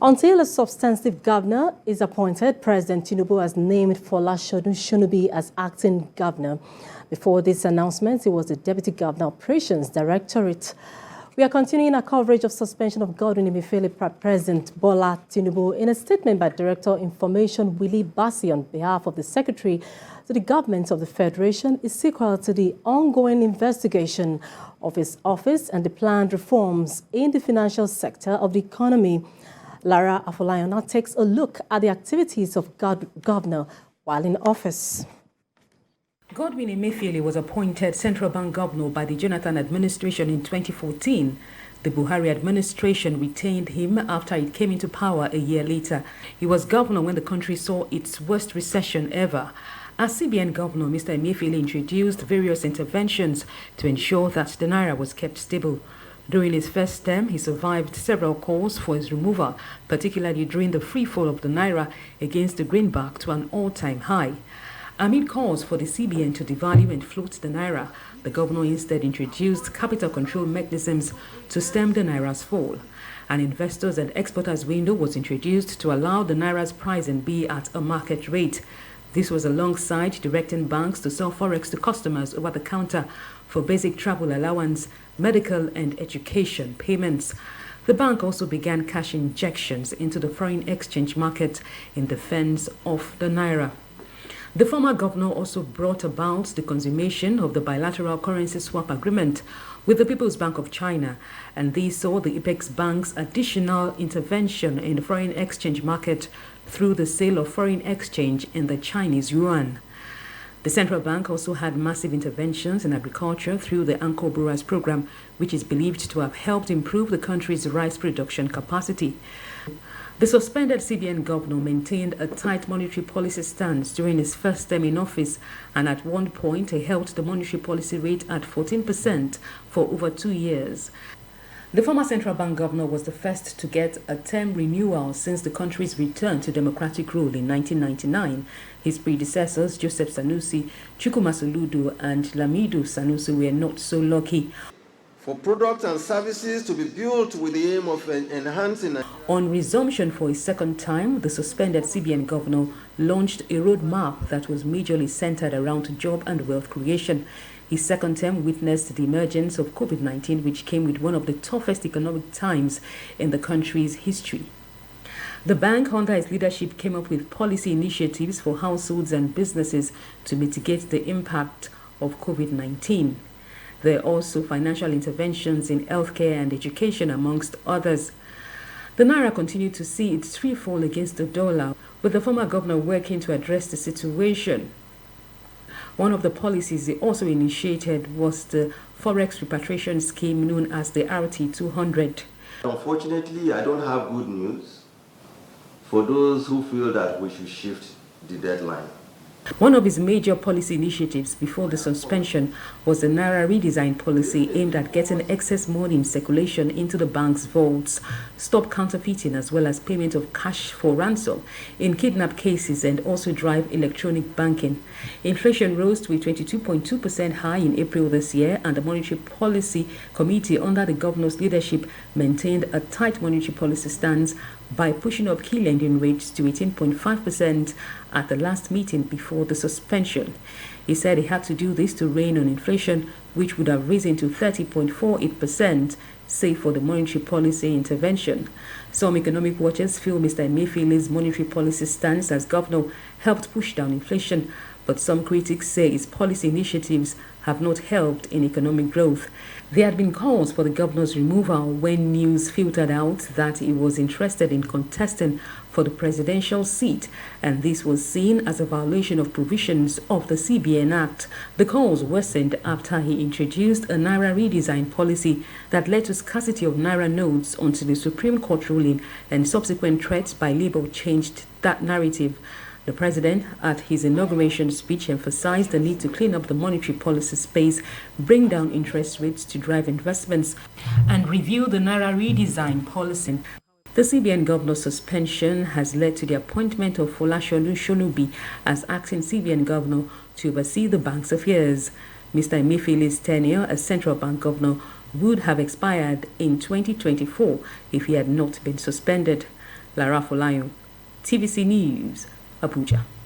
Until a substantive governor is appointed, President Tinubu has named Folashodun Shonubi as acting governor. Before this announcement, he was the Deputy Governor Operations Directorate. We are continuing our coverage of suspension of Godwin Emefiele by President Bola Tinubu. In a statement by Director Information Willie Bassi on behalf of the Secretary to the Government of the Federation is sequel to the ongoing investigation of his office and the planned reforms in the financial sector of the economy. Lara Afolayan now takes a look at the activities of Governor while in office. Godwin Emefiele was appointed Central Bank Governor by the Jonathan administration in 2014. The Buhari administration retained him after it came into power a year later. He was governor when the country saw its worst recession ever. As CBN governor, Mr. Emefiele introduced various interventions to ensure that the naira was kept stable. During his first term, he survived several calls for his removal, particularly during the free fall of the naira against the greenback to an all-time high. Amid calls for the CBN to devalue and float the naira, the governor instead introduced capital control mechanisms to stem the naira's fall. An investors and exporters window was introduced to allow the naira's pricing be at a market rate. This was alongside directing banks to sell forex to customers over the counter for basic travel allowance, medical and education payments. The bank also began cash injections into the foreign exchange market in defense of the naira. The former governor also brought about the consummation of the bilateral currency swap agreement with the People's Bank of China, and these saw the Apex Bank's additional intervention in the foreign exchange market through the sale of foreign exchange in the Chinese yuan. The central bank also had massive interventions in agriculture through the Anchor Brewers program, which is believed to have helped improve the country's rice production capacity. The suspended CBN governor maintained a tight monetary policy stance during his first term in office, and at one point he held the monetary policy rate at 14% for over 2 years. The former central bank governor was the first to get a term renewal since the country's return to democratic rule in 1999. His predecessors, Joseph Sanusi, Chukwuma Soludo, and Lamido Sanusi, were not so lucky. For products and services to be built with the aim of enhancing. On resumption for his second time, the suspended CBN governor launched a roadmap that was majorly centered around job and wealth creation. His second term witnessed the emergence of COVID-19, which came with one of the toughest economic times in the country's history. The bank, under his leadership, came up with policy initiatives for households and businesses to mitigate the impact of COVID-19. There are also financial interventions in healthcare and education, amongst others. The naira continued to see its free fall against the dollar, with the former governor working to address the situation. One of the policies he also initiated was the forex repatriation scheme known as the RT200. Unfortunately, I don't have good news for those who feel that we should shift the deadline. One of his major policy initiatives before the suspension was the Naira redesign policy aimed at getting excess money in circulation into the bank's vaults, stop counterfeiting as well as payment of cash for ransom in kidnap cases, and also drive electronic banking. Inflation rose to a 22.2% high in April this year, and the Monetary Policy Committee under the governor's leadership maintained a tight monetary policy stance by pushing up key lending rates to 18.5% at the last meeting before the suspension. He said he had to do this to rein on inflation, which would have risen to 30.48%, save for the monetary policy intervention. Some economic watchers feel Mr. Emefiele's monetary policy stance as governor helped push down inflation, but some critics say his policy initiatives have not helped in economic growth. There had been calls for the governor's removal when news filtered out that he was interested in contesting for the presidential seat, and this was seen as a violation of provisions of the CBN Act. The calls worsened after he introduced a Naira redesign policy that led to scarcity of Naira notes until the Supreme Court ruling and subsequent threats by Labour changed that narrative. The president, at his inauguration speech, emphasized the need to clean up the monetary policy space, bring down interest rates to drive investments, and review the Naira redesign policy. The CBN governor's suspension has led to the appointment of Folashodun Shonubi as acting CBN governor to oversee the bank's affairs. Mr. Emefiele's tenure as central bank governor would have expired in 2024 if he had not been suspended. Lara Afolayan, TVC News, Abuja.